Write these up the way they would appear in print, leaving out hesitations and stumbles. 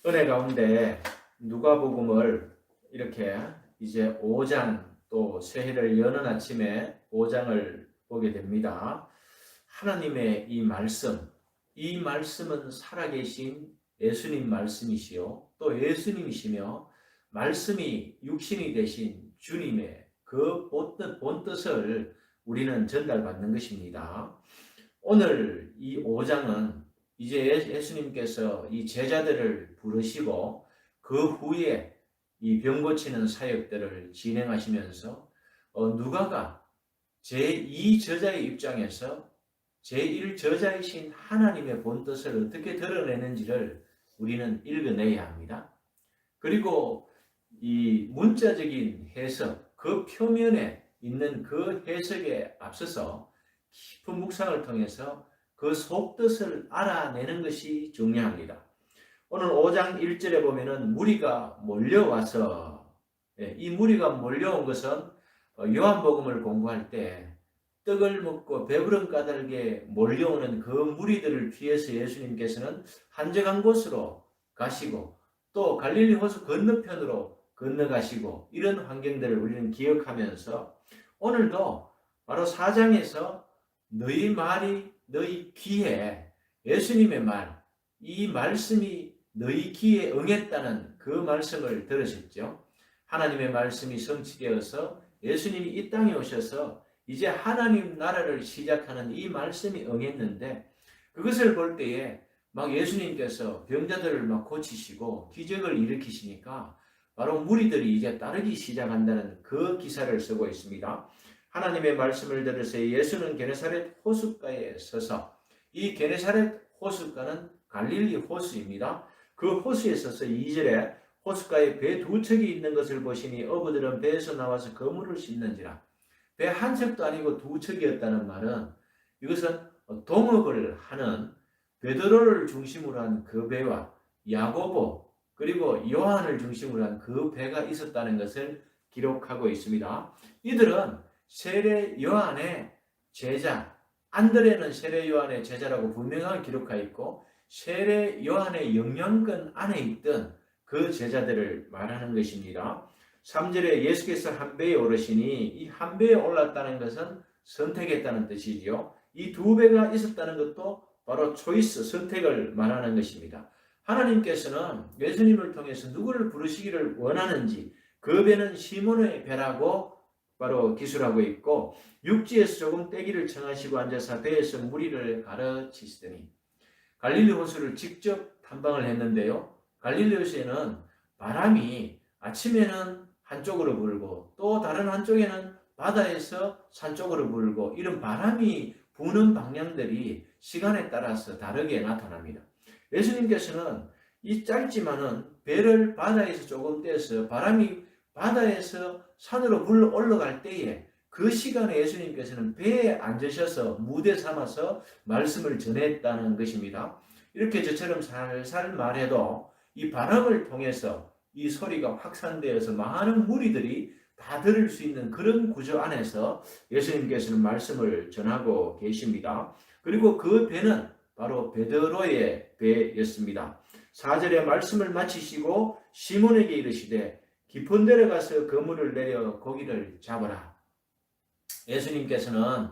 은혜 가운데 누가복음을 이렇게 이제 5장 또 새해를 여는 아침에 5장을 보게 됩니다. 하나님의 이 말씀은 살아계신 예수님 말씀이시요 또 예수님이시며 말씀이 육신이 되신 주님의 그 본뜻을 우리는 전달받는 것입니다. 오늘 이 5장은 이제 예수님께서 이 제자들을 부르시고 그 후에 이 병 고치는 사역들을 진행하시면서 누가가 제2저자의 입장에서 제1저자이신 하나님의 본뜻을 어떻게 드러내는지를 우리는 읽어내야 합니다. 그리고 이 문자적인 해석, 그 표면에 있는 그 해석에 앞서서 깊은 묵상을 통해서 그 속뜻을 알아내는 것이 중요합니다. 오늘 5장 1절에 보면은 무리가 몰려와서, 이 무리가 몰려온 것은 요한복음을 공부할 때 떡을 먹고 배부른 까닭에 몰려오는 그 무리들을 피해서 예수님께서는 한적한 곳으로 가시고 또 갈릴리 호수 건너편으로 건너가시고 이런 환경들을 우리는 기억하면서 오늘도 바로 4장에서 너희 말이 너희 귀에 예수님의 말, 이 말씀이 너희 귀에 응했다는 그 말씀을 들으셨죠. 하나님의 말씀이 성취되어서 예수님이 이 땅에 오셔서 이제 하나님 나라를 시작하는 이 말씀이 응했는데 그것을 볼 때에 막 예수님께서 병자들을 막 고치시고 기적을 일으키시니까 바로 무리들이 이제 따르기 시작한다는 그 기사를 쓰고 있습니다. 하나님의 말씀을 들으세요. 예수는 게네사렛 호숫가에 서서 이 게네사렛 호숫가는 갈릴리 호수입니다. 그 호수에 서서 2절에 호숫가에 배 두 척이 있는 것을 보시니 어부들은 배에서 나와서 그물을 씻는지라. 배 한 척도 아니고 두 척이었다는 말은 이것은 동업을 하는 베드로를 중심으로 한 그 배와 야고보 그리고 요한을 중심으로 한 그 배가 있었다는 것을 기록하고 있습니다. 이들은 세례 요한의 제자, 안드레는 세례 요한의 제자라고 분명하게 기록하여 있고 세례 요한의 영향권 안에 있던 그 제자들을 말하는 것입니다. 3절에 예수께서 한 배에 오르시니 이 한 배에 올랐다는 것은 선택했다는 뜻이지요. 이 두 배가 있었다는 것도 바로 초이스, 선택을 말하는 것입니다. 하나님께서는 예수님을 통해서 누구를 부르시기를 원하는지 그 배는 시몬의 배라고 바로 기술하고 있고 육지에서 조금 떼기를 청하시고 앉아서 배에서 무리를 가르치시더니 갈릴리 호수를 직접 탐방을 했는데요. 갈릴리 호수에는 바람이 아침에는 한쪽으로 불고 또 다른 한쪽에는 바다에서 산쪽으로 불고 이런 바람이 부는 방향들이 시간에 따라서 다르게 나타납니다. 예수님께서는 이 짧지만은 배를 바다에서 조금 떼서 바람이 바다에서 산으로 불러 올라갈 때에 그 시간에 예수님께서는 배에 앉으셔서 무대 삼아서 말씀을 전했다는 것입니다. 이렇게 저처럼 살살 말해도 이 바람을 통해서 이 소리가 확산되어서 많은 무리들이 다 들을 수 있는 그런 구조 안에서 예수님께서는 말씀을 전하고 계십니다. 그리고 그 배는 바로 베드로의 배였습니다. 4절에 말씀을 마치시고 시몬에게 이르시되 깊은 데로 가서 그물을 내려 고기를 잡아라. 예수님께서는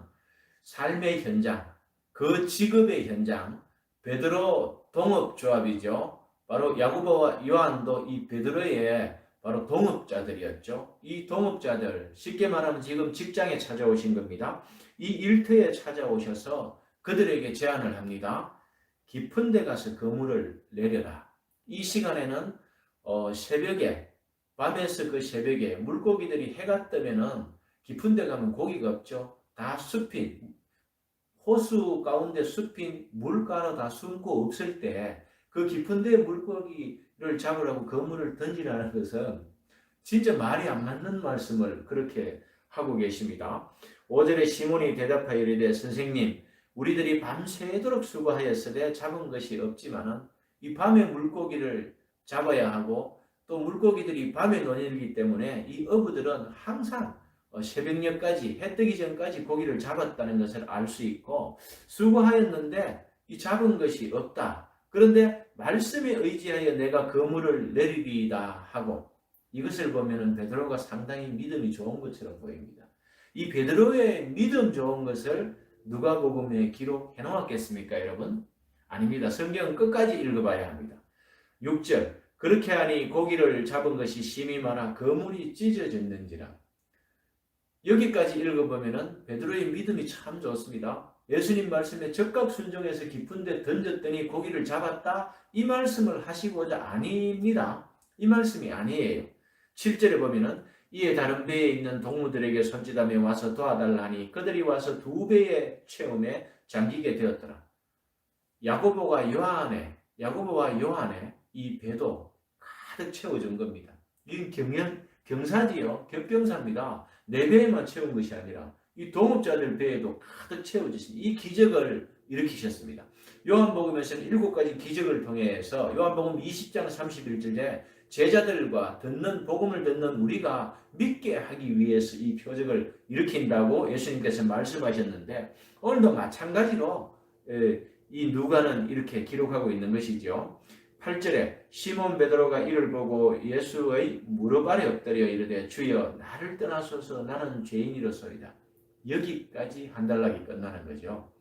삶의 현장, 그 직업의 현장, 베드로 동업조합이죠. 바로 야고보와 요한도 이 베드로의 바로 동업자들이었죠. 이 동업자들, 쉽게 말하면 지금 직장에 찾아오신 겁니다. 이 일터에 찾아오셔서 그들에게 제안을 합니다. 깊은 데 가서 그물을 내려라. 이 시간에는 새벽에, 밤에서 그 새벽에 물고기들이 해가 뜨면은 깊은 데 가면 고기가 없죠. 다 숲인, 호수 가운데 숲인 물가로 다 숨고 없을 때 그 깊은 데 물고기를 잡으라고 그물을 던지라는 것은 진짜 말이 안 맞는 말씀을 그렇게 하고 계십니다. 5절에 시몬이 대답하여 이르되 선생님 우리들이 밤새도록 수고하였으되 잡은 것이 없지만은 이 밤에 물고기를 잡아야 하고 또 물고기들이 밤에 논이기 때문에 이 어부들은 항상 새벽녘까지 해 뜨기 전까지 고기를 잡았다는 것을 알 수 있고 수고하였는데 이 잡은 것이 없다. 그런데 말씀에 의지하여 내가 그물을 내리리이다 하고, 이것을 보면은 베드로가 상당히 믿음이 좋은 것처럼 보입니다. 이 베드로의 믿음 좋은 것을 누가복음에 기록해 놓았겠습니까, 여러분? 아닙니다. 성경은 끝까지 읽어봐야 합니다. 6절, 그렇게 하니 고기를 잡은 것이 심히 많아 그물이 찢어졌는지라. 여기까지 읽어보면은 베드로의 믿음이 참 좋습니다. 예수님 말씀에 적극 순종해서 깊은 데 던졌더니 고기를 잡았다, 이 말씀을 하시고자 아닙니다. 이 말씀이 아니에요. 7절에 보면은 이에 다른 배에 있는 동무들에게 손짓하며 와서 도와달라니 그들이 와서 2배의 채움에 잠기게 되었더라. 야고보와 요한의 이 배도 가득 채워준 겁니다. 이건 경사지요. 겹경사입니다. 4배에만 채운 것이 아니라 이 동업자들 배에도 가득 채워주신 이 기적을 일으키셨습니다. 요한복음에서는 7가지 기적을 통해서 요한복음 20장 31절에 제자들과 복음을 듣는 우리가 믿게 하기 위해서 이 표적을 일으킨다고 예수님께서 말씀하셨는데, 오늘도 마찬가지로 이 누가는 이렇게 기록하고 있는 것이죠. 8절에 시몬 베드로가 이를 보고 예수의 무릎 아래 엎드려 이르되 주여 나를 떠나소서 나는 죄인이로소이다. 여기까지 한 단락이 끝나는 거죠.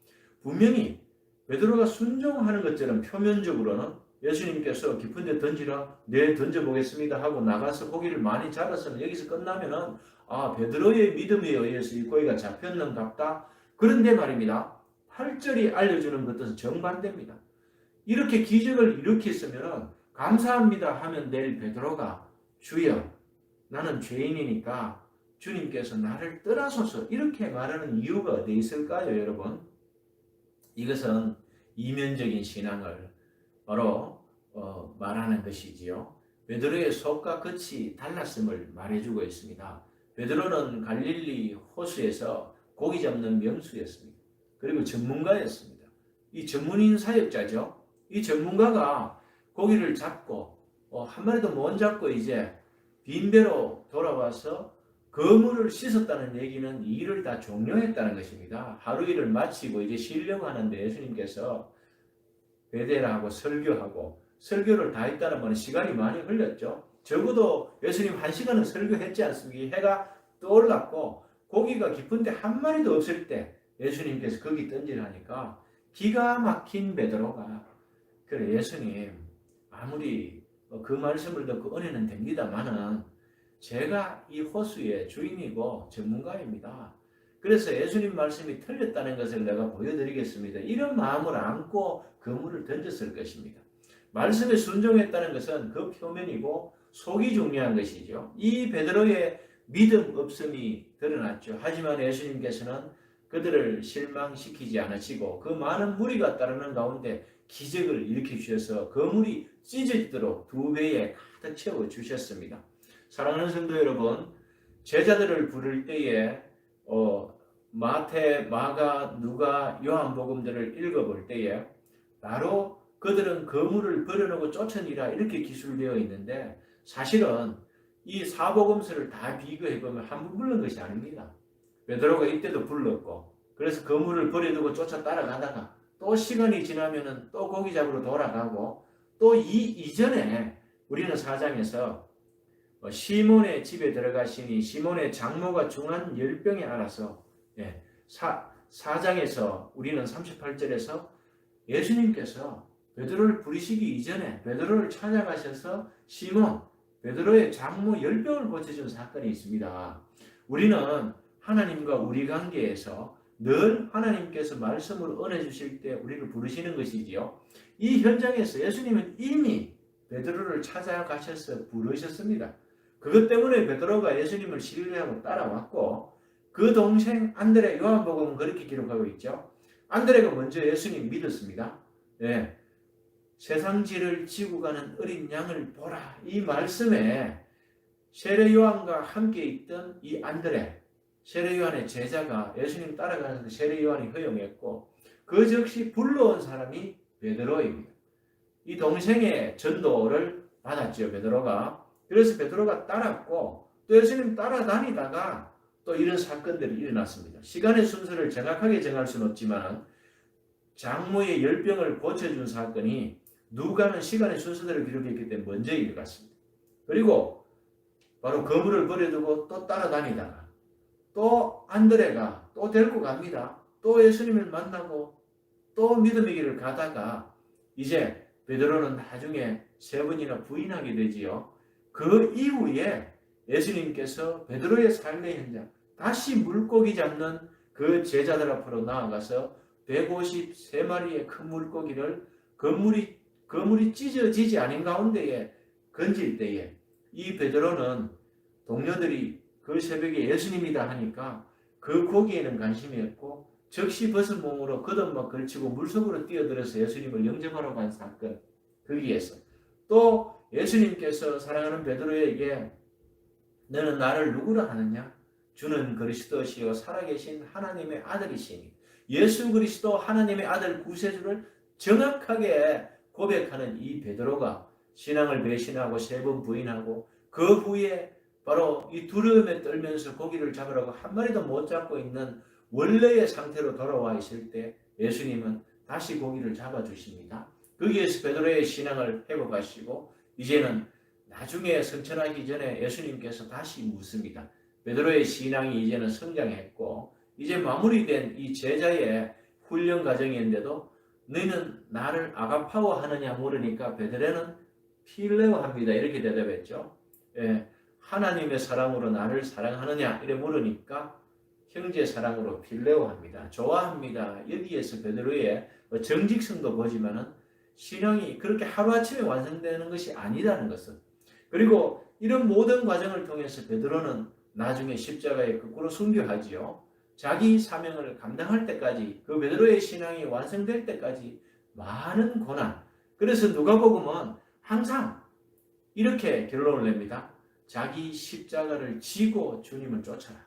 분명히 베드로가 순종하는 것처럼 표면적으로는 예수님께서 깊은 데 던지라, 네 던져보겠습니다 하고 나가서 고기를 많이 잡았으면 여기서 끝나면은 베드로의 믿음에 의해서 이 고기가 잡혔는갑다. 그런데 말입니다. 8절이 알려주는 것은 정반대입니다. 이렇게 기적을 일으켰으면 감사합니다 하면 될 베드로가 주여 나는 죄인이니까 주님께서 나를 떠나소서 이렇게 말하는 이유가 어디 있을까요, 여러분? 이것은 이면적인 신앙을 바로 말하는 것이지요. 베드로의 속과 끝이 달랐음을 말해주고 있습니다. 베드로는 갈릴리 호수에서 고기 잡는 명수였습니다. 그리고 전문가였습니다. 이 전문인 사역자죠. 이 전문가가 고기를 잡고 한 마리도 못 잡고 이제 빈배로 돌아와서 그물을 씻었다는 얘기는 이 일을 다 종료했다는 것입니다. 하루 일을 마치고 이제 쉬려고 하는데 예수님께서 베데라하고 설교를 다 했다는 건 시간이 많이 흘렸죠. 적어도 예수님 1시간은 설교했지 않습니까? 해가 떠올랐고 고기가 깊은데 한 마리도 없을 때 예수님께서 거기 던지라니까 기가 막힌 베드로가 그래 예수님 아무리 그 말씀을 듣고 은혜는 됩니다만은 제가 이 호수의 주인이고 전문가입니다. 그래서 예수님 말씀이 틀렸다는 것을 내가 보여드리겠습니다. 이런 마음을 안고 그물을 던졌을 것입니다. 말씀에 순종했다는 것은 그 표면이고 속이 중요한 것이죠. 이 베드로의 믿음 없음이 드러났죠. 하지만 예수님께서는 그들을 실망시키지 않으시고 그 많은 무리가 따르는 가운데 기적을 일으켜 주셔서 그 물이 찢어지도록 2배에 가득 채워 주셨습니다. 사랑하는 성도 여러분, 제자들을 부를 때에 마태, 마가, 누가, 요한복음들을 읽어볼 때에 바로 그들은 그물을 버려놓고 쫓으니라 이렇게 기술되어 있는데 사실은 이 사복음서를 다 비교해보면 한 번 부른 것이 아닙니다. 베드로가 이때도 불렀고 그래서 그물을 버려두고 쫓아 따라가다가 또 시간이 지나면은 또 고기 잡으러 돌아가고 또 이전에 우리는 4장에서 시몬의 집에 들어가시니 시몬의 장모가 중한 열병에 앓아서 4장에서 우리는 38절에서 예수님께서 베드로를 부르시기 이전에 베드로를 찾아가셔서 시몬, 베드로의 장모 열병을 고쳐준 사건이 있습니다. 우리는 하나님과 우리 관계에서 늘 하나님께서 말씀으로 은혜 주실 때 우리를 부르시는 것이지요. 이 현장에서 예수님은 이미 베드로를 찾아가셔서 부르셨습니다. 그것 때문에 베드로가 예수님을 신뢰하고 따라왔고 그 동생 안드레, 요한복음은 그렇게 기록하고 있죠. 안드레가 먼저 예수님 믿었습니다. 세상지를 지고 가는 어린 양을 보라. 이 말씀에 세례 요한과 함께 있던 이 안드레, 세례 요한의 제자가 예수님 따라가는데 세례 요한이 허용했고 그 즉시 불러온 사람이 베드로입니다. 이 동생의 전도를 받았죠, 베드로가. 그래서 베드로가 따랐고 또 예수님 따라다니다가 또 이런 사건들이 일어났습니다. 시간의 순서를 정확하게 정할 수는 없지만 장모의 열병을 고쳐준 사건이 누가는 시간의 순서대로 기록했기 때문에 먼저 읽어갔습니다. 그리고 바로 그물을 버려두고 또 따라다니다가 또 안드레가 또 데리고 갑니다. 또 예수님을 만나고 또 믿음의 길을 가다가 이제 베드로는 나중에 3번이나 부인하게 되지요. 그 이후에 예수님께서 베드로의 삶의 현장, 다시 물고기 잡는 그 제자들 앞으로 나아가서 153마리의 큰 물고기를 그물이 찢어지지 않은 가운데에 건질 때에 이 베드로는 동료들이 그 새벽에 예수님이다 하니까 그 고기에는 관심이 없고 즉시 벗은 몸으로 겉옷만 걸치고 물속으로 뛰어들어서 예수님을 영접하러 간 사건, 거기에서 또 예수님께서 사랑하는 베드로에게 너는 나를 누구라 하느냐? 주는 그리스도시요 살아계신 하나님의 아들이시니 예수 그리스도 하나님의 아들 구세주를 정확하게 고백하는 이 베드로가 신앙을 배신하고 3번 부인하고 그 후에 바로 이 두려움에 떨면서 고기를 잡으라고 한 마리도 못 잡고 있는 원래의 상태로 돌아와 있을 때 예수님은 다시 고기를 잡아주십니다. 거기에서 베드로의 신앙을 회복하시고 이제는 나중에 성천하기 전에 예수님께서 다시 묻습니다. 베드로의 신앙이 이제는 성장했고 이제 마무리된 이 제자의 훈련 과정인데도 너희는 나를 아가파워 하느냐 물으니까 베드로는 필레오 합니다. 이렇게 대답했죠. 예, 하나님의 사랑으로 나를 사랑하느냐 이래 물으니까 형제 사랑으로 필레오 합니다. 좋아합니다. 여기에서 베드로의 정직성도 보지만은 신앙이 그렇게 하루아침에 완성되는 것이 아니라는 것은, 그리고 이런 모든 과정을 통해서 베드로는 나중에 십자가에 거꾸로 순교하지요. 자기 사명을 감당할 때까지, 그 베드로의 신앙이 완성될 때까지 많은 고난, 그래서 누가복음은 항상 이렇게 결론을 냅니다. 자기 십자가를 지고 주님을 쫓아라.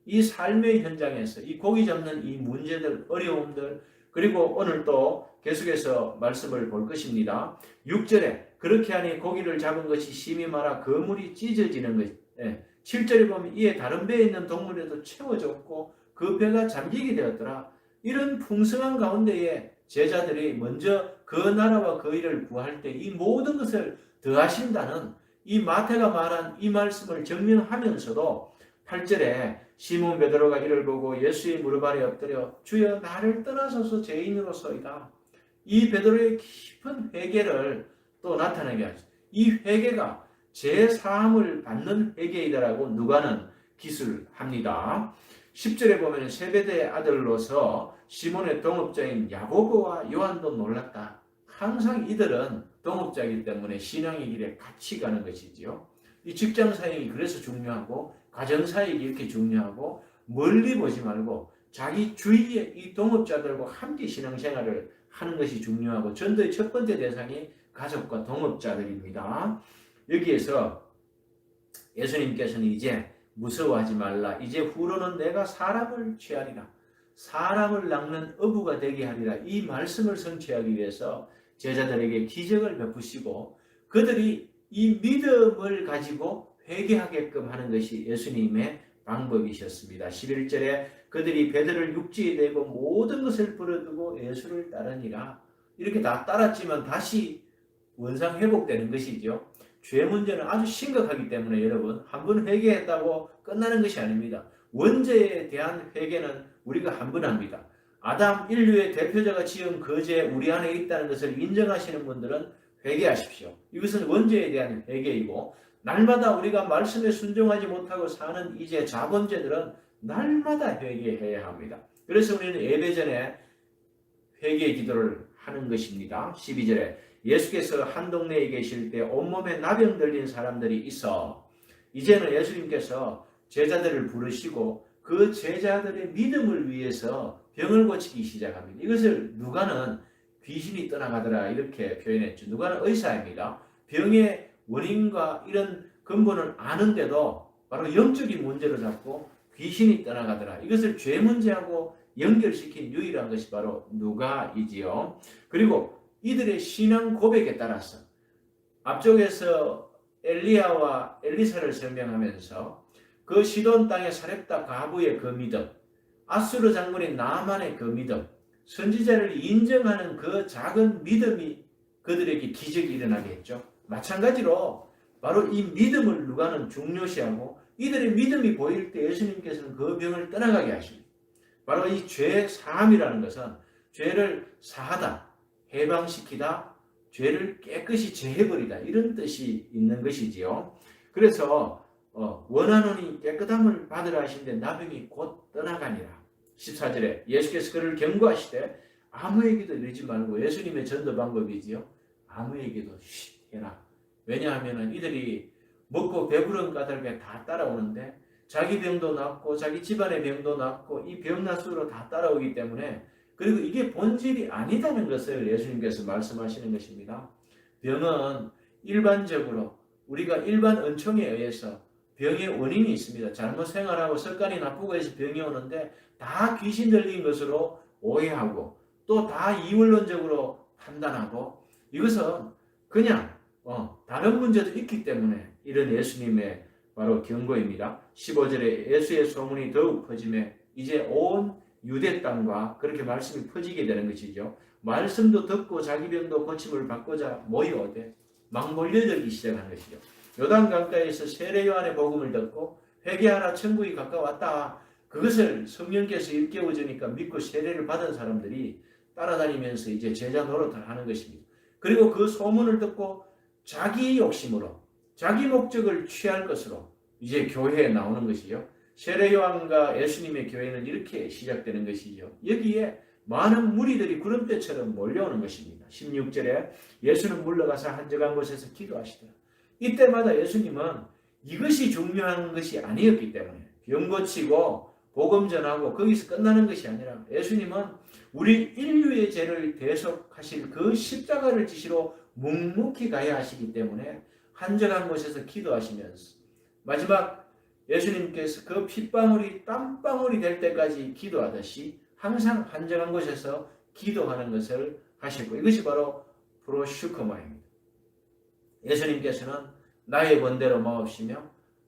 이 삶의 현장에서 이 고기 잡는 이 문제들, 어려움들, 그리고 오늘 또 계속해서 말씀을 볼 것입니다. 6절에 그렇게 하니 고기를 잡은 것이 심히 많아 그물이 찢어지는 것. 7절에 보면 이에 다른 배에 있는 동물에도 채워졌고 그 배가 잠기게 되었더라. 이런 풍성한 가운데에 제자들이 먼저 그 나라와 그 일을 구할 때 이 모든 것을 더하신다는 이 마태가 말한 이 말씀을 정명하면서도 8절에 시몬 베드로가 이를 보고 예수의 무릎 아래 엎드려 주여 나를 떠나소서 죄인으로소이다. 이 베드로의 깊은 회개를 또 나타내게 하죠. 이 회개가 죄 사함을 받는 회개이다라고 누가는 기술합니다. 10절에 보면 세베대의 아들로서 시몬의 동업자인 야고보와 요한도 놀랐다. 항상 이들은 동업자이기 때문에 신앙의 길에 같이 가는 것이지요. 이 직장 사역이 그래서 중요하고 가정 사역이 이렇게 중요하고 멀리 보지 말고 자기 주위에 이 동업자들과 함께 신앙생활을 하는 것이 중요하고 전도의 첫 번째 대상이 가족과 동업자들입니다. 여기에서 예수님께서는 이제 무서워하지 말라. 이제 후로는 내가 사람을 취하리라. 사람을 낚는 어부가 되게 하리라. 이 말씀을 성취하기 위해서 제자들에게 기적을 베푸시고 그들이 이 믿음을 가지고 회개하게끔 하는 것이 예수님의 방법이셨습니다. 11절에 그들이 배들을 육지에 대고 모든 것을 버려두고 예수를 따르니라. 이렇게 다 따랐지만 다시 원상 회복되는 것이죠. 죄 문제는 아주 심각하기 때문에 여러분 한 번 회개했다고 끝나는 것이 아닙니다. 원죄에 대한 회개는 우리가 한 번 합니다. 아담 인류의 대표자가 지은 거죄 우리 안에 있다는 것을 인정하시는 분들은 회개하십시오. 이것은 원죄에 대한 회개이고 날마다 우리가 말씀에 순종하지 못하고 사는 이제 자범죄들은 날마다 회개해야 합니다. 그래서 우리는 예배 전에 회개 기도를 하는 것입니다. 12절에 예수께서 한 동네에 계실 때 온몸에 나병 들린 사람들이 있어 이제는 예수님께서 제자들을 부르시고 그 제자들의 믿음을 위해서 병을 고치기 시작합니다. 이것을 누가는 귀신이 떠나가더라 이렇게 표현했죠. 누가는 의사입니다. 병의 원인과 이런 근본을 아는데도 바로 영적인 문제로 잡고 귀신이 떠나가더라. 이것을 죄 문제하고 연결시킨 유일한 것이 바로 누가이지요. 그리고 이들의 신앙 고백에 따라서 앞쪽에서 엘리야와 엘리사를 설명하면서 그 시돈 땅의 사렙다 가부의 그 믿음, 아수르 장군인 나아만의 그 믿음, 선지자를 인정하는 그 작은 믿음이 그들에게 기적이 일어나게 했죠. 마찬가지로 바로 이 믿음을 누가는 중요시하고 이들의 믿음이 보일 때 예수님께서는 그 병을 떠나가게 하십니다. 바로 이 죄 사함이라는 것은 죄를 사하다, 해방시키다, 죄를 깨끗이 제해버리다 이런 뜻이 있는 것이지요. 그래서 원하노니 깨끗함을 받으라 하시는데 나병이 곧 떠나가니라. 14절에 예수께서 그를 경고하시되 아무에게도 이러지 말고, 예수님의 전도 방법이지요. 아무에게도 해라. 왜냐하면 이들이 먹고 배부른 까닭에 다 따라오는데 자기 병도 낫고 자기 집안의 병도 낫고 이 병낫수로 다 따라오기 때문에, 그리고 이게 본질이 아니다는 것을 예수님께서 말씀하시는 것입니다. 병은 일반적으로 우리가 일반 은총에 의해서 병의 원인이 있습니다. 잘못 생활하고 습관이 나쁘고 해서 병이 오는데 다 귀신 들린 것으로 오해하고 또 다 이원론적으로 판단하고, 이것은 그냥 다른 문제도 있기 때문에 이런 예수님의 바로 경고입니다. 15절에 예수의 소문이 더욱 퍼지매 이제 온 유대 땅과 그렇게 말씀이 퍼지게 되는 것이죠. 말씀도 듣고 자기 병도 고침을 받고자 모여오되 막 몰려들기 시작한 것이죠. 요단 강가에서 세례 요한의 복음을 듣고 회개하라 천국이 가까웠다. 그것을 성령께서 일깨워주니까 믿고 세례를 받은 사람들이 따라다니면서 이제 제자 노릇을 하는 것입니다. 그리고 그 소문을 듣고 자기 욕심으로 자기 목적을 취할 것으로 이제 교회에 나오는 것이죠. 세례 요한과 예수님의 교회는 이렇게 시작되는 것이죠. 여기에 많은 무리들이 구름대처럼 몰려오는 것입니다. 16절에 예수는 물러가서 한적한 곳에서 기도하시더라. 이때마다 예수님은 이것이 중요한 것이 아니었기 때문에 병 고치고 복음 전하고 거기서 끝나는 것이 아니라 예수님은 우리 인류의 죄를 대속하실 그 십자가를 지시러 묵묵히 가야 하시기 때문에 한적한 곳에서 기도하시면서 마지막 예수님께서 그 핏방울이 땀방울이 될 때까지 기도하듯이 항상 한적한 곳에서 기도하는 것을 하셨고, 이것이 바로 프로슈커마입니다. 예수님께서는 나의 원대로 마옵시며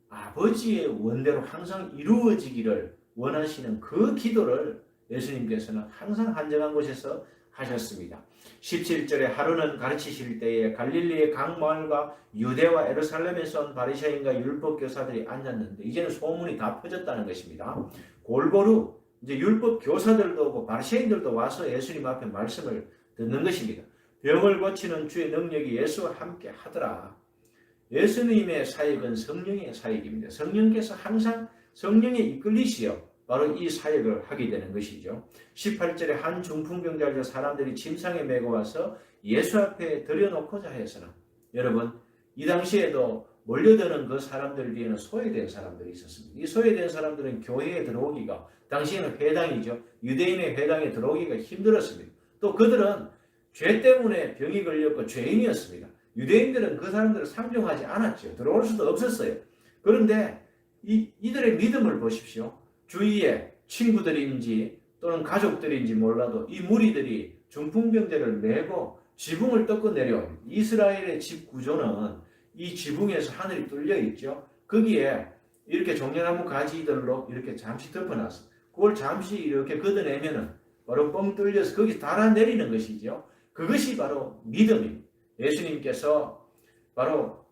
아버지의 원대로 항상 이루어지기를 원하시는 그 기도를 예수님께서는 항상 한적한 곳에서 하셨습니다. 17절에 하루는 가르치실 때에 갈릴리의 각 마을과 유대와 예루살렘에서 온 바리새인과 율법 교사들이 앉았는데, 이제는 소문이 다 퍼졌다는 것입니다. 골고루 이제 율법 교사들도 오고 바리새인들도 와서 예수님 앞에 말씀을 듣는 것입니다. 병을 고치는 주의 능력이 예수와 함께 하더라. 예수님의 사역은 성령의 사역입니다. 성령께서 항상 성령에 이끌리시어 바로 이 사역을 하게 되는 것이죠. 18절에 한 중풍병자를 사람들이 침상에 메고 와서 예수 앞에 들여놓고자 하였으나, 여러분 이 당시에도 몰려드는 그 사람들 뒤에는 소외된 사람들이 있었습니다. 이 소외된 사람들은 교회에 들어오기가, 당시에는 회당이죠. 유대인의 회당에 들어오기가 힘들었습니다. 또 그들은 죄 때문에 병이 걸렸고 죄인이었습니다. 유대인들은 그 사람들을 상종하지 않았죠. 들어올 수도 없었어요. 그런데 이들의 믿음을 보십시오. 주위에 친구들인지 또는 가족들인지 몰라도 이 무리들이 중풍병자를 메고 지붕을 뜯고 내려옵니다. 이스라엘의 집 구조는 이 지붕에서 하늘이 뚫려 있죠. 거기에 이렇게 종려나무 가지들로 이렇게 잠시 덮어놨어. 그걸 잠시 이렇게 걷어내면은 바로 뻥 뚫려서 거기 달아내리는 것이죠. 그것이 바로 믿음입니다. 예수님께서 바로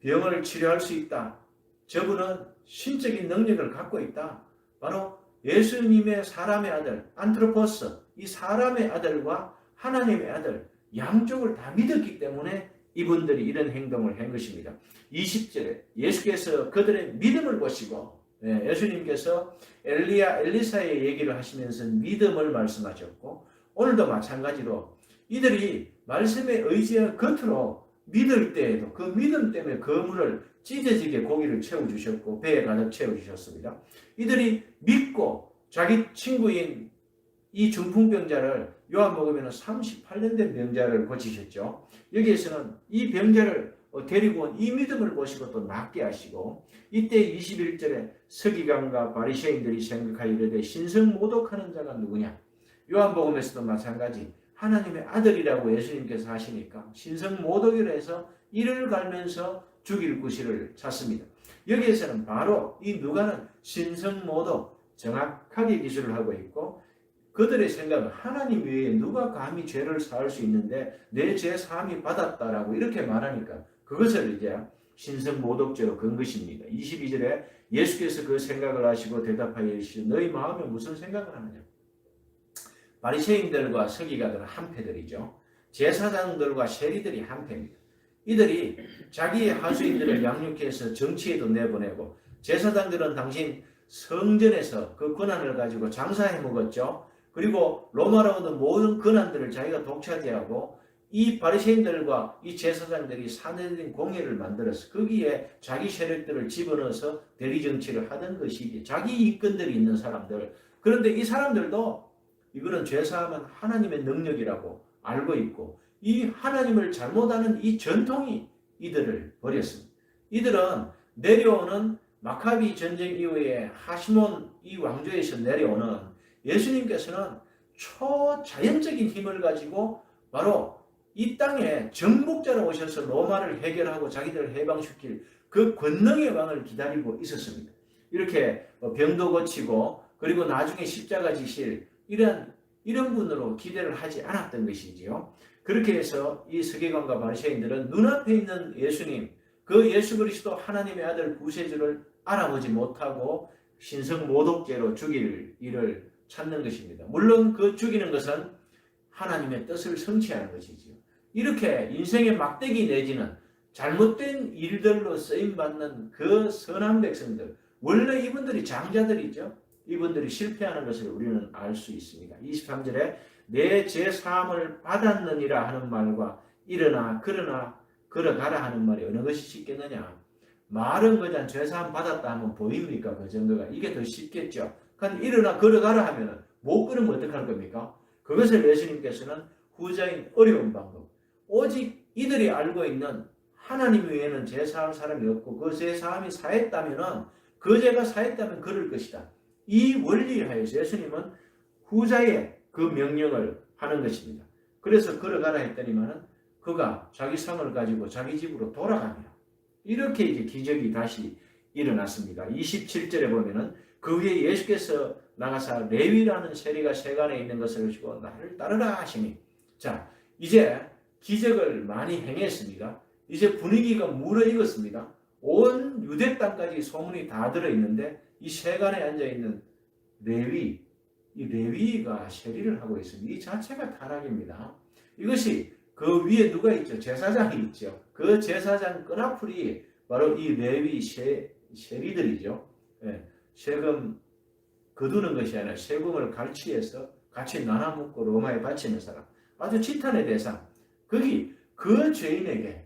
병을 치료할 수 있다. 저분은 신적인 능력을 갖고 있다. 바로 예수님의 사람의 아들 안트로포스, 이 사람의 아들과 하나님의 아들 양쪽을 다 믿었기 때문에 이분들이 이런 행동을 한 것입니다. 20절에 예수께서 그들의 믿음을 보시고, 예수님께서 엘리야 엘리사의 얘기를 하시면서 믿음을 말씀하셨고, 오늘도 마찬가지로 이들이 말씀에 의지한 겉으로 믿을 때에도 그 믿음 때문에 그물을 찢어지게 고기를 채워주셨고 배에 가득 채워주셨습니다. 이들이 믿고 자기 친구인 이 중풍병자를, 요한복음에는 38년 된 병자를 고치셨죠. 여기에서는 이 병자를 데리고 온 이 믿음을 보시고 또 낫게 하시고, 이때 21절에 서기관과 바리새인들이 생각하여 이르되 신성 모독하는 자가 누구냐. 요한복음에서도 마찬가지 하나님의 아들이라고 예수님께서 하시니까 신성 모독이라 해서 이를 갈면서 죽일 구실을 찾습니다. 여기에서는 바로 이 누가는 신성 모독 정확하게 기술을 하고 있고, 그들의 생각은 하나님 외에 누가 감히 죄를 사할 수 있는데 내 죄 사함이 받았다라고 이렇게 말하니까 그것을 이제 신성모독죄로 건 것입니다. 22절에 예수께서 그 생각을 하시고 대답하여 이르시되 너희 마음에 무슨 생각을 하느냐. 바리새인들과 서기관들은 한패들이죠. 제사장들과 세리들이 한패입니다. 이들이 자기의 하수인들을 양육해서 정치에도 내보내고 제사장들은 당신 성전에서 그 권한을 가지고 장사해 먹었죠. 그리고 로마로 얻은 모든 권한들을 자기가 독차지하고 이 바리새인들과 이 제사장들이 사내들인 공회를 만들어서 거기에 자기 세력들을 집어넣어서 대리 정치를 하던 것이 자기 이권들이 있는 사람들. 그런데 이 사람들도 이거는 죄사함은 하나님의 능력이라고 알고 있고 이 하나님을 잘못하는 이 전통이 이들을 버렸습니다. 이들은 내려오는 마카비 전쟁 이후에 하시몬 이 왕조에서 내려오는 예수님께서는 초자연적인 힘을 가지고 바로 이 땅에 정복자로 오셔서 로마를 해결하고 자기들을 해방시킬 그 권능의 왕을 기다리고 있었습니다. 이렇게 병도 고치고 그리고 나중에 십자가 지실 이런 분으로 기대를 하지 않았던 것이지요. 그렇게 해서 이 서기관과 바리새인들은 눈앞에 있는 예수님, 그 예수 그리스도 하나님의 아들 구세주를 알아보지 못하고 신성모독죄로 죽일 일을 찾는 것입니다. 물론 그 죽이는 것은 하나님의 뜻을 성취하는 것이지요. 이렇게 인생의 막대기 내지는 잘못된 일들로 쓰임받는 그 선한 백성들, 원래 이분들이 장자들이죠. 이분들이 실패하는 것을 우리는 알 수 있습니다. 23절에 내 죄사함을 받았느니라 하는 말과 일어나 그러나 걸어가라 하는 말이 어느 것이 쉽겠느냐. 말은 그냥 죄사함 받았다 하면 보입니까? 그 정도가. 이게 더 쉽겠죠. 그런데 일어나 걸어가라 하면 못 걸으면 어떡할 겁니까? 그것을 예수님께서는 후자인 어려운 방법. 오직 이들이 알고 있는 하나님 외에는 죄사할 사람이 없고 그 죄사함이 사했다면 그 죄가 사했다면 그럴 것이다. 이 원리에 하여서 예수님은 후자의 그 명령을 하는 것입니다. 그래서 걸어가라 했더니만은 그가 자기 상을 가지고 자기 집으로 돌아갑니다. 이렇게 이제 기적이 다시 일어났습니다. 27절에 보면은 그 후에 예수께서 나가사 레위라는 세리가 세간에 있는 것을 보시고 나를 따르라 하시니 자 이제 기적을 많이 행했습니다. 이제 분위기가 무르익었습니다. 온 유대 땅까지 소문이 다 들어있는데 이 세간에 앉아있는 레위, 이 레위가 세리를 하고 있습니다. 이 자체가 타락입니다. 이것이 그 위에 누가 있죠? 제사장이 있죠. 그 제사장 끈앞풀이 바로 이 레위 세리들이죠. 예, 세금 거두는 것이 아니라 세금을 갈취해서 같이 나눠 먹고 로마에 바치는 사람. 아주 치탄의 대상. 거기 그 죄인에게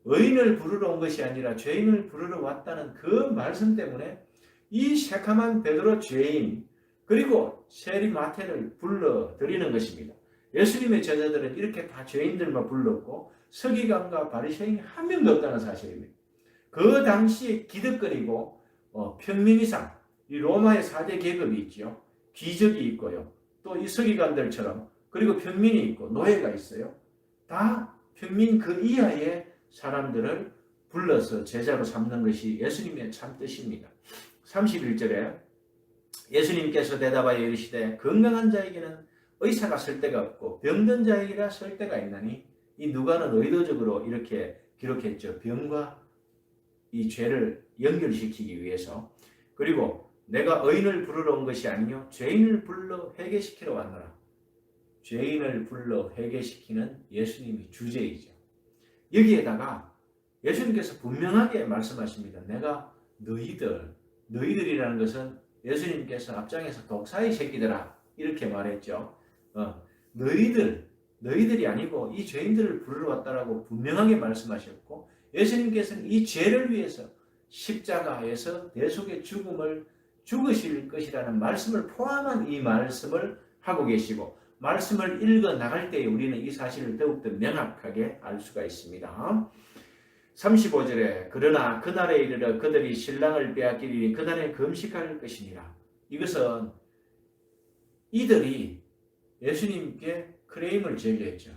의인을 부르러 온 것이 아니라 죄인을 부르러 왔다는 그 말씀 때문에 이 새카만 베드로 죄인 그리고 세리 마태를 불러들이는 것입니다. 예수님의 제자들은 이렇게 다 죄인들만 불렀고 서기관과 바리새인이 한 명도 없다는 사실입니다. 그 당시에 기득권이고 평민 이상 이 로마의 4대 계급이 있죠. 귀족이 있고요. 또 이 서기관들처럼 그리고 평민이 있고 노예가 있어요. 다 평민 그 이하의 사람들을 불러서 제자로 삼는 것이 예수님의 참 뜻입니다. 31절에 예수님께서 대답하여 이르시되 건강한 자에게는 의사가 설 데가 없고 병든 자에게라 설 데가 있나니 이 누가는 의도적으로 이렇게 기록했죠. 병과 이 죄를 연결시키기 위해서. 그리고 내가 의인을 부르러 온 것이 아니요 죄인을 불러 회개시키러 왔노라. 죄인을 불러 회개시키는 예수님의 주제이죠. 여기에다가 예수님께서 분명하게 말씀하십니다. 내가 너희들이라는 것은 예수님께서 앞장에서 독사의 새끼들아 이렇게 말했죠. 너희들이 아니고 이 죄인들을 부르러 왔다라고 분명하게 말씀하셨고 예수님께서는 이 죄를 위해서 십자가에서 대속의 죽음을 죽으실 것이라는 말씀을 포함한 이 말씀을 하고 계시고 말씀을 읽어 나갈 때에 우리는 이 사실을 더욱더 명확하게 알 수가 있습니다. 35절에 그러나 그날에 이르러 그들이 신랑을 빼앗기리니 그날에 금식할 것이니라. 이것은 이들이 예수님께 크레임을 제기했죠.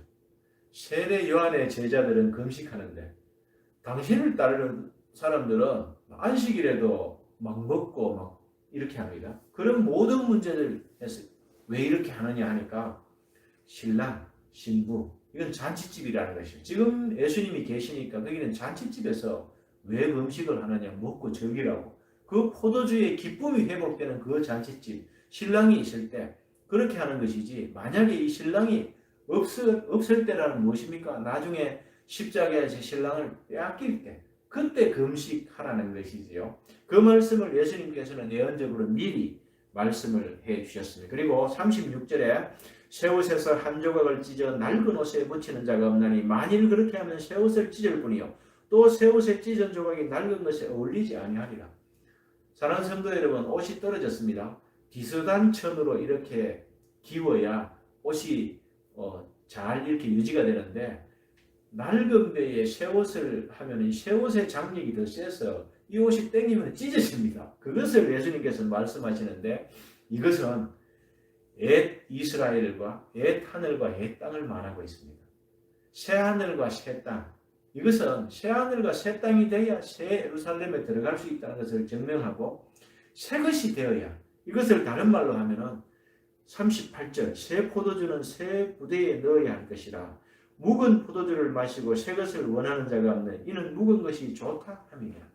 세례 요한의 제자들은 금식하는데 당신을 따르는 사람들은 안식일에도 막 먹고 막 이렇게 합니다. 그런 모든 문제를 했어요. 왜 이렇게 하느냐 하니까 신랑, 신부 이건 잔치집이라는 것이죠. 지금 예수님이 계시니까 거기는 잔치집에서 왜 음식을 하느냐 먹고 즐기라고. 그 포도주의 기쁨이 회복되는 그 잔치집 신랑이 있을 때 그렇게 하는 것이지 만약에 이 신랑이 없을 때라는 무엇입니까? 나중에 십자가에서 신랑을 빼앗길 때 그때 금식하라는 것이지요. 그 말씀을 예수님께서는 예언적으로 미리 말씀을 해 주셨습니다. 그리고 36절에 새 옷에서 한 조각을 찢어 낡은 옷에 붙이는 자가 없나니 만일 그렇게 하면 새 옷을 찢을 뿐이요 또 새 옷에 찢은 조각이 낡은 것에 어울리지 아니하리라. 사랑하는 성도 여러분, 옷이 떨어졌습니다. 비슷한 천으로 이렇게 기워야 옷이 잘 이렇게 유지가 되는데 낡은 배에 새 옷을 하면 새 옷의 장력이 더 세서 이 옷이 땡기면 찢어집니다. 그것을 예수님께서 말씀하시는데 이것은 옛 이스라엘과 옛 하늘과 옛 땅을 말하고 있습니다. 새 하늘과 새 땅. 이것은 새 하늘과 새 땅이 되어야 새 예루살렘에 들어갈 수 있다는 것을 증명하고 새 것이 되어야 이것을 다른 말로 하면은 38절 새 포도주는 새 부대에 넣어야 할 것이라 묵은 포도주를 마시고 새 것을 원하는 자가 없는 이는 묵은 것이 좋다 함이니라.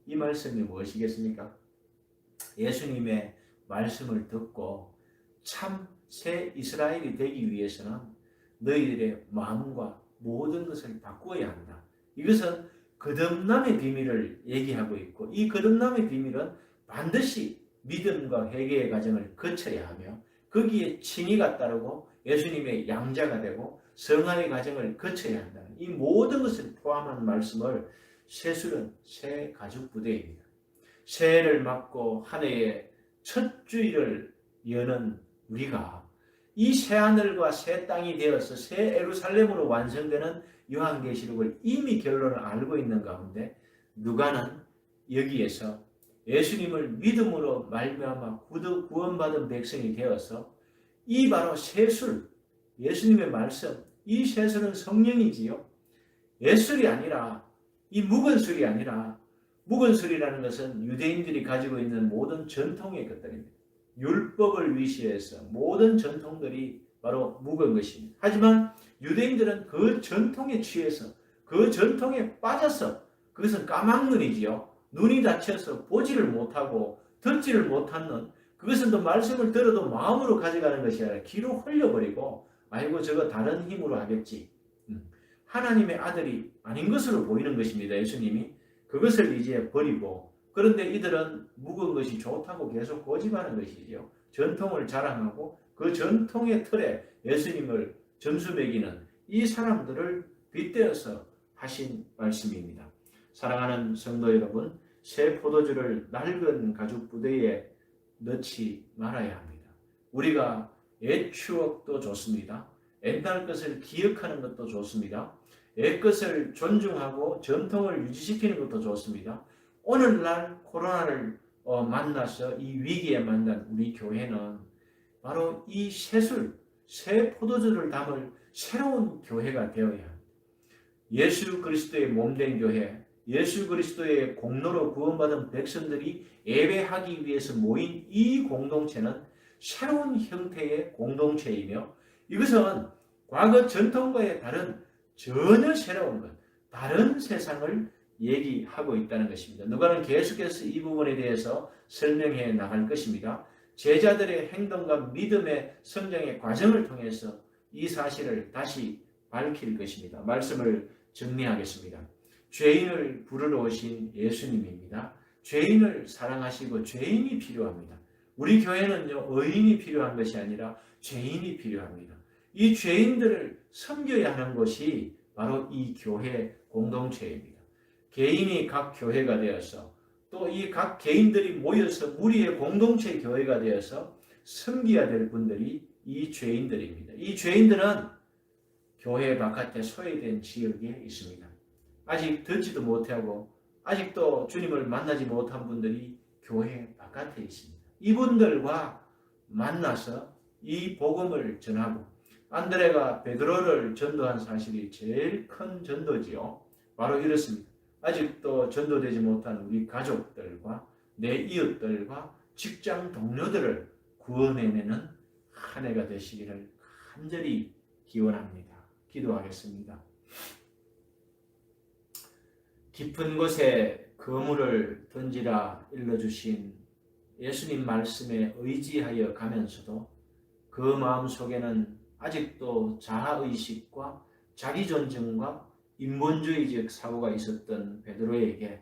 이 말씀이 무엇이겠습니까? 예수님의 말씀을 듣고 참 새 이스라엘이 되기 위해서는 너희들의 마음과 모든 것을 바꾸어야 한다. 이것은 거듭남의 비밀을 얘기하고 있고 이 거듭남의 비밀은 반드시 믿음과 회개의 과정을 거쳐야 하며 거기에 칭의가 따르고 예수님의 양자가 되고 성화의 과정을 거쳐야 한다는 이 모든 것을 포함한 말씀을 새술은 새 가죽 부대입니다. 새해를 맞고 한 해의 첫 주일을 여는 우리가 이 새하늘과 새 땅이 되어서 새 예루살렘으로 완성되는 요한계시록을 이미 결론을 알고 있는 가운데 누가는 여기에서 예수님을 믿음으로 말미암아 구원받은 백성이 되어서 이 바로 새술, 예수님의 말씀, 이 새술은 성령이지요. 옛술이 아니라 이 묵은 술이 아니라 묵은 술이라는 것은 유대인들이 가지고 있는 모든 전통의 것들입니다. 율법을 위시해서 모든 전통들이 바로 묵은 것입니다. 하지만 유대인들은 그 전통에 취해서 그 전통에 빠져서 그것은 까막눈이지요. 눈이 닫혀서 보지를 못하고 듣지를 못하는 그것은 또 말씀을 들어도 마음으로 가져가는 것이 아니라 귀로 흘려버리고 아이고 저거 다른 힘으로 하겠지. 하나님의 아들이 아닌 것으로 보이는 것입니다. 예수님이. 그것을 이제 버리고 그런데 이들은 묵은 것이 좋다고 계속 고집하는 것이지요. 전통을 자랑하고 그 전통의 틀에 예수님을 점수 매기는 이 사람들을 빗대어서 하신 말씀입니다. 사랑하는 성도 여러분, 새 포도주를 낡은 가죽 부대에 넣지 말아야 합니다. 우리가 옛 추억도 좋습니다. 옛날 것을 기억하는 것도 좋습니다. 옛 것을 존중하고 전통을 유지시키는 것도 좋습니다. 오늘날 코로나를 만나서 이 위기에 만난 우리 교회는 바로 이 새술, 새 포도주를 담을 새로운 교회가 되어야 합니다. 예수 그리스도의 몸된 교회, 예수 그리스도의 공로로 구원받은 백성들이 예배하기 위해서 모인 이 공동체는 새로운 형태의 공동체이며 이것은 과거 전통과의 다른 전혀 새로운 것, 다른 세상을 얘기하고 있다는 것입니다. 누가는 계속해서 이 부분에 대해서 설명해 나갈 것입니다. 제자들의 행동과 믿음의 성장의 과정을 통해서 이 사실을 다시 밝힐 것입니다. 말씀을 정리하겠습니다. 죄인을 부르러 오신 예수님입니다. 죄인을 사랑하시고 죄인이 필요합니다. 우리 교회는요, 의인이 필요한 것이 아니라 죄인이 필요합니다. 이 죄인들을 섬겨야 하는 것이 바로 이 교회 공동체입니다. 개인이 각 교회가 되어서 또 이 각 개인들이 모여서 무리의 공동체 교회가 되어서 섬겨야 될 분들이 이 죄인들입니다. 이 죄인들은 교회 바깥에 소외된 지역에 있습니다. 아직 듣지도 못하고 아직도 주님을 만나지 못한 분들이 교회 바깥에 있습니다. 이분들과 만나서 이 복음을 전하고 안드레가 베드로를 전도한 사실이 제일 큰 전도지요. 바로 이렇습니다. 아직도 전도되지 못한 우리 가족들과 내 이웃들과 직장 동료들을 구원해내는 한 해가 되시기를 간절히 기원합니다. 기도하겠습니다. 깊은 곳에 그물을 던지라 일러주신 예수님 말씀에 의지하여 가면서도 그 마음속에는 아직도 자아의식과 자기존중과 인본주의적 사고가 있었던 베드로에게,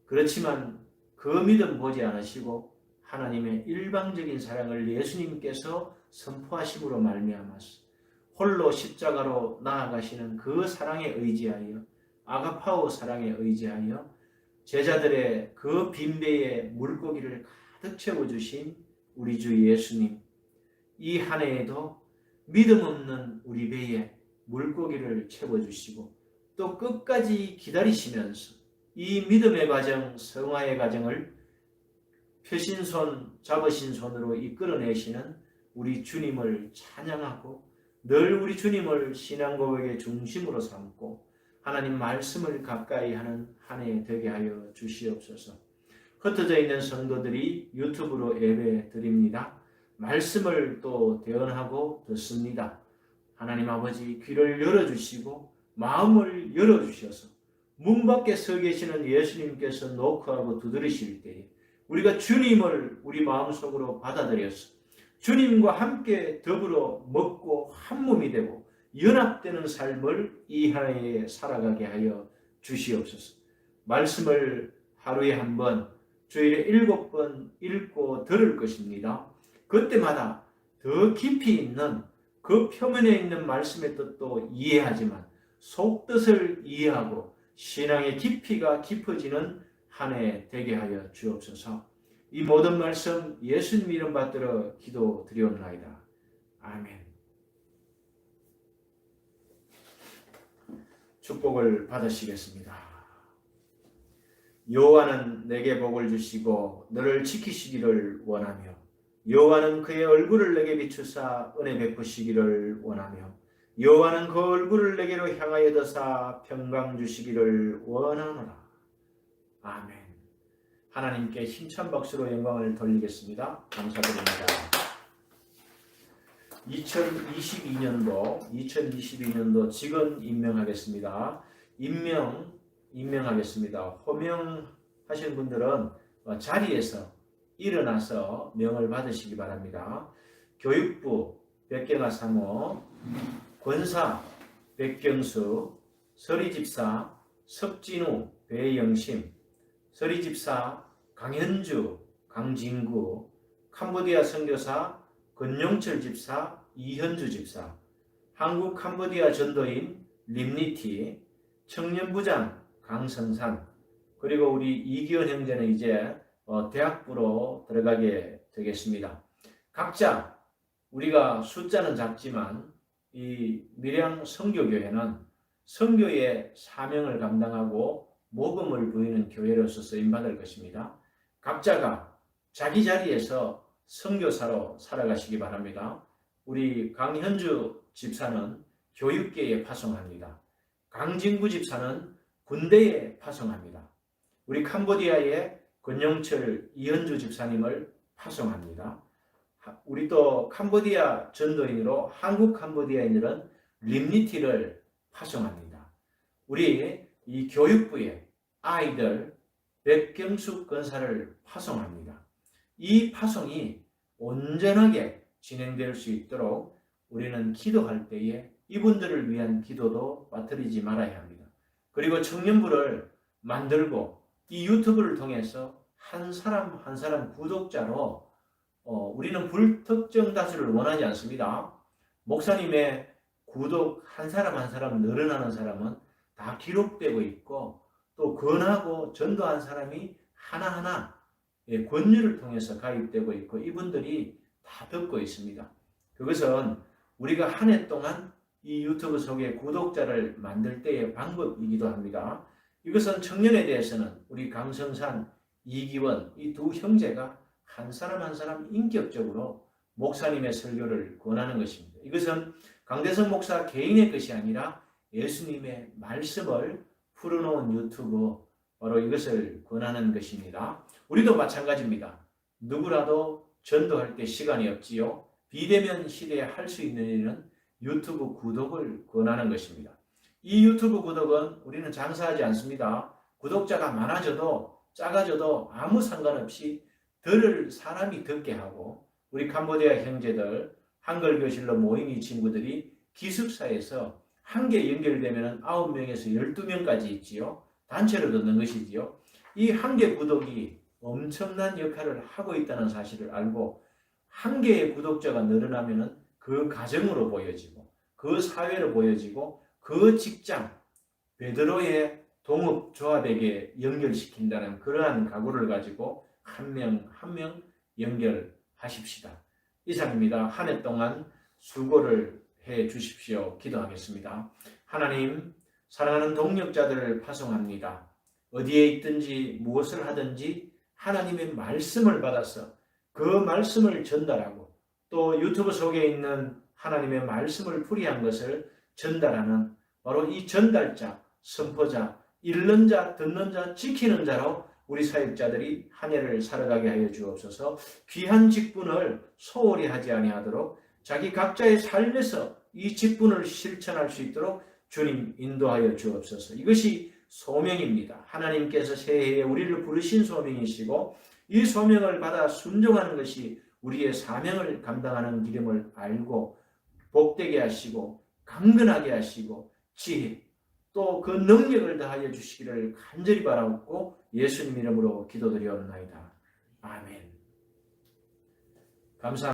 그렇지만 그 믿음 보지 않으시고 하나님의 일방적인 사랑을 예수님께서 선포하심으로 말미암아서 홀로 십자가로 나아가시는 그 사랑에 의지하여, 아가파오 사랑에 의지하여 제자들의 그 빈배의 물고기를 가득 채워주신 우리 주 예수님, 이 한 해에도 믿음 없는 우리 배에 물고기를 채워주시고 또 끝까지 기다리시면서 이 믿음의 과정, 성화의 과정을 펴신 잡으신 손으로 이끌어내시는 우리 주님을 찬양하고 늘 우리 주님을 신앙 고백의 중심으로 삼고 하나님 말씀을 가까이 하는 한 해 되게 하여 주시옵소서. 흩어져 있는 성도들이 유튜브로 예배 드립니다. 말씀을 또 대언하고 듣습니다. 하나님 아버지 귀를 열어주시고 마음을 열어주셔서 문 밖에 서 계시는 예수님께서 노크하고 두드리실 때에 우리가 주님을 우리 마음속으로 받아들여서 주님과 함께 더불어 먹고 한 몸이 되고 연합되는 삶을 이 한 해에 살아가게 하여 주시옵소서. 말씀을 하루에 한 번, 주일에 7번 읽고 들을 것입니다. 그때마다 더 깊이 있는 그 표면에 있는 말씀의 뜻도 이해하지만 속뜻을 이해하고 신앙의 깊이가 깊어지는 한 해 되게 하여 주옵소서. 이 모든 말씀 예수님 이름 받들어 기도드리옵나이다. 아멘. 축복을 받으시겠습니다. 여호와는 내게 복을 주시고 너를 지키시기를 원하며 여호와는 그의 얼굴을 내게 비추사 은혜 베푸시기를 원하며 여호와는 그 얼굴을 내게로 향하여 드사 평강 주시기를 원하노라. 아멘. 하나님께 힘찬 박수로 영광을 돌리겠습니다. 감사드립니다. 2022년도 직원 임명하겠습니다. 임명하겠습니다. 호명하신 분들은 자리에서 일어나서 명을 받으시기 바랍니다. 교육부 백경아 사모, 권사 백경수, 서리집사 석진우 배영심, 서리집사 강현주 강진구, 캄보디아 선교사 권용철 집사 이현주 집사, 한국 캄보디아 전도인 림니티, 청년부장 강성산, 그리고 우리 이기원 형제는 이제 대학부로 들어가게 되겠습니다. 각자 우리가 숫자는 작지만 이 밀양 선교교회는 선교의 사명을 감당하고 복음을 부이는 교회로서 쓰임받을 것입니다. 각자가 자기 자리에서 선교사로 살아가시기 바랍니다. 우리 강현주 집사는 교육계에 파송합니다. 강진구 집사는 군대에 파송합니다. 우리 캄보디아의 권영철 이현주 집사님을 파송합니다. 우리 또 캄보디아 전도인으로 한국 캄보디아인들은 림니티를 파송합니다. 우리 이 교육부에 아이들 백경숙 권사를 파송합니다. 이 파송이 온전하게 진행될 수 있도록 우리는 기도할 때에 이분들을 위한 기도도 빠뜨리지 말아야 합니다. 그리고 청년부를 만들고 이 유튜브를 통해서 한 사람 한 사람 구독자로 우리는 불특정 다수를 원하지 않습니다. 목사님의 구독 한 사람 한 사람 늘어나는 사람은 다 기록되고 있고 또 권하고 전도한 사람이 하나하나 권유를 통해서 가입되고 있고 이분들이 다 듣고 있습니다. 그것은 우리가 한 해 동안 이 유튜브 속에 구독자를 만들 때의 방법이기도 합니다. 이것은 청년에 대해서는 우리 강성산, 이기원 이 두 형제가 한 사람 한 사람 인격적으로 목사님의 설교를 권하는 것입니다. 이것은 강대성 목사 개인의 것이 아니라 예수님의 말씀을 풀어놓은 유튜브, 바로 이것을 권하는 것입니다. 우리도 마찬가지입니다. 누구라도 전도할 때 시간이 없지요. 비대면 시대에 할 수 있는 일은 유튜브 구독을 권하는 것입니다. 이 유튜브 구독은 우리는 장사하지 않습니다. 구독자가 많아져도 작아져도 아무 상관없이 들을 사람이 듣게 하고, 우리 캄보디아 형제들 한글 교실로 모인 이 친구들이 기숙사에서 한 개 연결되면 9명에서 12명까지 있지요. 단체로 듣는 것이지요. 이 한 개 구독이 엄청난 역할을 하고 있다는 사실을 알고, 한 개의 구독자가 늘어나면 그 가정으로 보여지고, 그 사회로 보여지고, 그 직장, 베드로의 동업조합에게 연결시킨다는 그러한 각오를 가지고 한 명 한 명 연결하십시다. 이상입니다. 한 해 동안 수고를 해 주십시오. 기도하겠습니다. 하나님, 사랑하는 동력자들을 파송합니다. 어디에 있든지 무엇을 하든지 하나님의 말씀을 받아서 그 말씀을 전달하고, 또 유튜브 속에 있는 하나님의 말씀을 풀이한 것을 전달하는 바로 이 전달자, 선포자, 읽는 자, 듣는 자, 지키는 자로 우리 사역자들이 한 해를 살아가게 하여 주옵소서. 귀한 직분을 소홀히 하지 아니하도록 자기 각자의 삶에서 이 직분을 실천할 수 있도록 주님 인도하여 주옵소서. 이것이 소명입니다. 하나님께서 새해에 우리를 부르신 소명이시고, 이 소명을 받아 순종하는 것이 우리의 사명을 감당하는 길임을 알고 복되게 하시고 강건하게 하시고 지혜, 또 그 능력을 더하여 주시기를 간절히 바라옵고 예수님 이름으로 기도드리옵나이다. 아멘. 감사합니다.